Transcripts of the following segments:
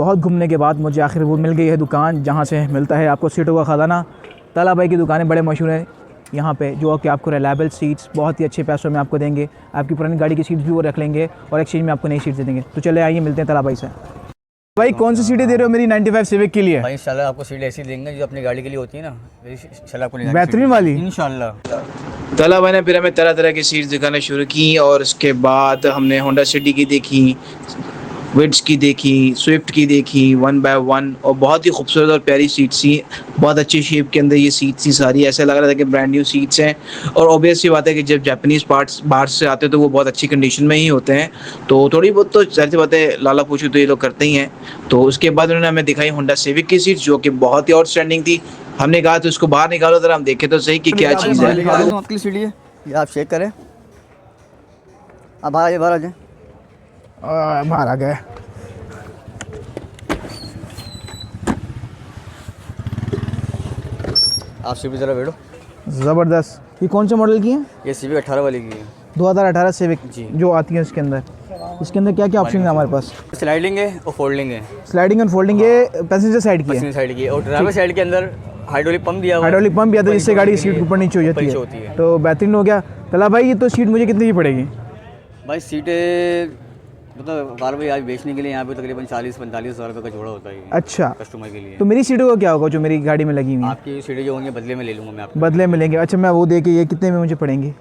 बहुत घूमने के बाद मुझे आखिर वो मिल गई है दुकान जहाँ से मिलता है आपको सीटों का ख़जाना। तला भाई की दुकानें बड़े मशहूर हैं यहाँ पे, जो कि आपको रिलायबल सीट्स बहुत ही अच्छे पैसों में आपको देंगे। आपकी पुरानी गाड़ी की सीट्स भी वो रख लेंगे और एक्सचेंज में आपको नई सीट्स दे देंगे। तो चले आइए मिलते हैं तला भाई से। भाई कौन सी सीटें दे रहे हो मेरी 95 सिविक के लिए? भाई इंशाल्लाह आपको सीट ऐसी देंगे जो अपनी गाड़ी के लिए होती है ना, इंशाल्लाह आपको बेहतरीन वाली इंशाल्लाह। तला भाई ने फिर हमें तरह तरह की सीट्स दिखाना शुरू की और उसके बाद हमने होंडा सिटी की देखी, विड्स की देखी, स्विफ्ट की देखी, 1x1, और बहुत ही खूबसूरत और प्यारी सीट्स थी। बहुत अच्छी शेप के अंदर ये सीट्स थी सारी, ऐसा लग रहा था कि ब्रांड न्यू सीट्स हैं। और ऑब्वियस सी बात है कि जब जापानीज़ पार्ट्स बाहर से आते हैं तो वो बहुत अच्छी कंडीशन में ही होते हैं, तो थोड़ी बहुत तो जाहिर सी बात है लाला पूछू तो ये लोग करते ही हैं। तो उसके बाद उन्होंने हमें दिखाई होंडा सिविक की सीट्स जो कि बहुत ही आउटस्टैंडिंग थी। हमने कहा तो इसको बाहर निकालो जरा, हम देखें तो सही कि क्या चीज़ है। आपके लिए सीट है, ये आप चेक करें। अब बाहर आ जाए। बाहर आ गए। आप सीट जरा बैठो। ज़बरदस्त। ये कौन से मॉडल की है? ये सिविक 18 वाली की है, 2018 सिविक जी। जो आती है इसके अंदर क्या क्या ऑप्शन है हमारे पास? स्लाइडिंग है और फोल्डिंग है। स्लाइडिंग एंड फोल्डिंग, ये पैसेंजर साइड की है। पश्चिमी साइड की है और ड्राइवर साइड के अंदर हाइड्रोलिक पंप दिया हुआ है। हाइड्रोलिक पंप भी आता है जिससे गाड़ी की सीट ऊपर नीचे हो जाती है, तो बेहतरीन हो गया। तला भाई ये तो सीट मुझे कितनी की पड़ेगी? भाई सीटें मतलब कार भाई आज बेचने के लिए यहाँ पे तकरीबन 40-45 हज़ार रुपये का जोड़ा होता है। अच्छा, कस्टमर के लिए। तो मेरी सीटों का क्या होगा जो मेरी गाड़ी में लगी हुई है? आपकी सीटें जो होंगी बदले में ले लूँगा मैं आपको। बदले में लेंगे? अच्छा, मैं वो दे के ये कितने में मुझे पड़ेंगी?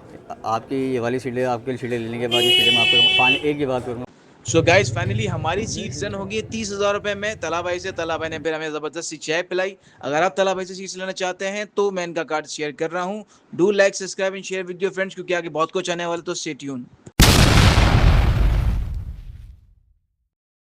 आपकी ये वाली सीटें आपके लिए सीटें लेने के बाद ये सीटें मैं आपको एक ही बात करूँगा। सो गाइस फाइनली हमारी सीट डन होगी 30,000 रुपये में तला भाई से। तला भाई ने फिर हमें ज़बरदस्ती चाय पिलाई। अगर आप तला भाई से सीट्स लेना चाहते हैं तो मैं इनका कार्ड शेयर कर रहा हूँ। Do like, subscribe and share with your friends, क्योंकि आगे बहुत कुछ आने वाला, तो स्टे ट्यून।